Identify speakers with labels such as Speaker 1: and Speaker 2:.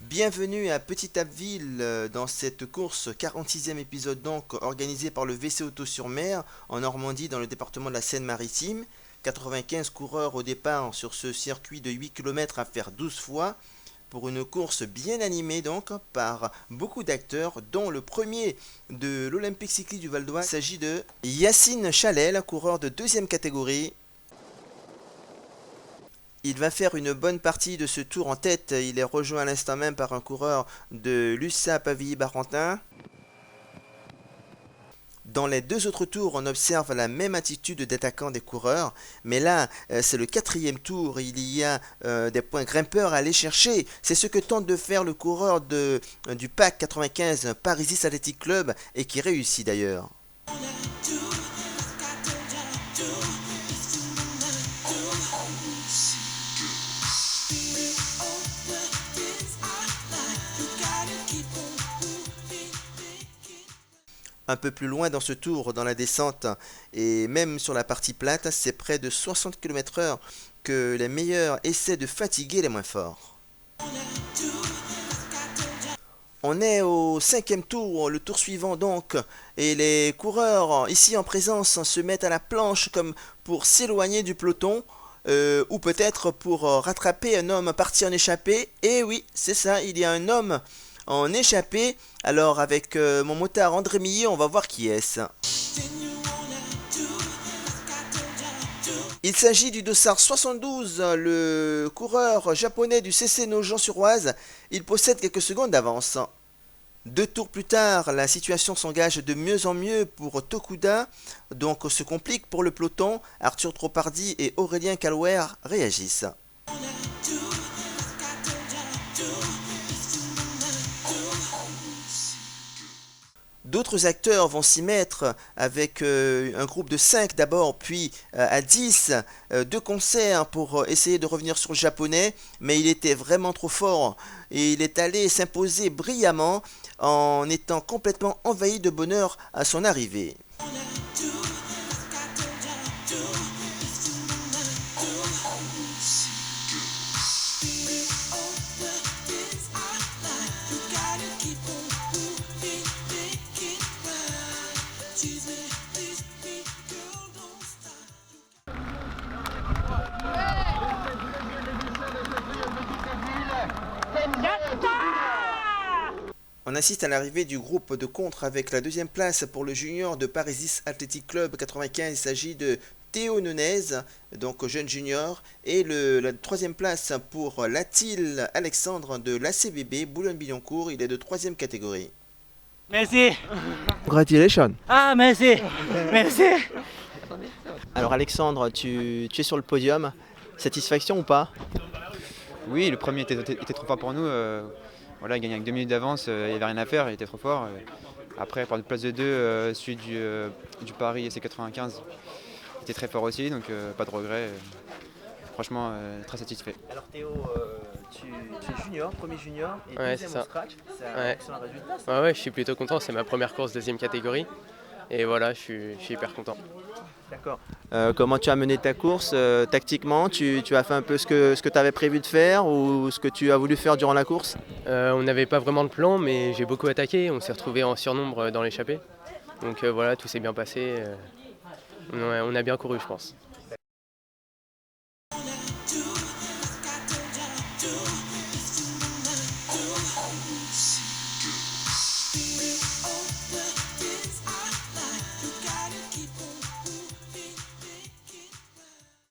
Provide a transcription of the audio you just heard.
Speaker 1: Bienvenue à Petit Abbeville dans cette course 46e épisode donc organisée par le VC Auto-sur-Mer en Normandie dans le département de la Seine-Maritime. 95 coureurs au départ sur ce circuit de 8 km à faire 12 fois pour une course bien animée donc par beaucoup d'acteurs dont le premier de l'Olympique cycliste du Val d'Oise. Il s'agit de Yacine Chalel, coureur de deuxième catégorie. Il va faire une bonne partie de ce tour en tête. Il est rejoint à l'instant même par un coureur de l'USAP Pavilly-Barentin. Dans les deux autres tours, on observe la même attitude d'attaquant des coureurs. Mais là, c'est le quatrième tour. Il y a des points grimpeurs à aller chercher. C'est ce que tente de faire le coureur du PAC 95 Parisis Athletic Club et qui réussit d'ailleurs. Un peu plus loin dans ce tour, dans la descente, et même sur la partie plate, c'est près de 60 km/h que les meilleurs essaient de fatiguer les moins forts. On est au cinquième tour, le tour suivant donc, et les coureurs ici en présence se mettent à la planche comme pour s'éloigner du peloton, ou peut-être pour rattraper un homme parti en échappée. Et oui, c'est ça, il y a un homme en échappée. Alors avec mon motard André Millet, on va voir qui est-ce. Il s'agit du dossard 72, le coureur japonais du CC Nogent-sur-Oise. Il possède quelques secondes d'avance. 2 tours plus tard, la situation s'engage de mieux en mieux pour Tokuda, donc se complique pour le peloton. Arthur Tropardi et Aurélien Calouer réagissent. D'autres acteurs vont s'y mettre avec un groupe de 5 d'abord, puis à 10 de concert pour essayer de revenir sur le japonais, mais il était vraiment trop fort et il est allé s'imposer brillamment en étant complètement envahi de bonheur à son arrivée. On assiste à l'arrivée du groupe de contre avec la deuxième place pour le junior de Parisis Athletic Club 95. Il s'agit de Théo Nunez, donc jeune junior, et la troisième place pour Latil Alexandre de l'ACBB Boulogne-Billancourt. Il est de troisième catégorie.
Speaker 2: Merci.
Speaker 3: Congratulations.
Speaker 2: Ah, merci. Merci.
Speaker 1: Alors Alexandre, tu es sur le podium. Satisfaction ou pas?
Speaker 4: Oui, le premier était trop fort pour nous. Voilà, il gagnait avec 2 minutes d'avance, il n'y avait rien à faire, il était trop fort. Après, par une place de 2, celui du Paris SC95 était très fort aussi, donc pas de regret. Franchement, très satisfait.
Speaker 1: Alors Théo, tu es junior, premier junior, et
Speaker 3: Ouais,
Speaker 1: deuxième
Speaker 3: c'est ça.
Speaker 1: au scratch. C'est un
Speaker 3: Ouais.
Speaker 1: excellent résultat. Ça.
Speaker 3: Ouais, je suis plutôt content, c'est ma première course deuxième catégorie. Et voilà, je suis hyper content.
Speaker 1: D'accord. Comment tu as mené ta course tactiquement? Tu as fait un peu ce que tu avais prévu de faire ou ce que tu as voulu faire durant la course?
Speaker 3: On n'avait pas vraiment de plan, mais j'ai beaucoup attaqué. On s'est retrouvé en surnombre dans l'échappée. Donc voilà, tout s'est bien passé. On a bien couru, je pense.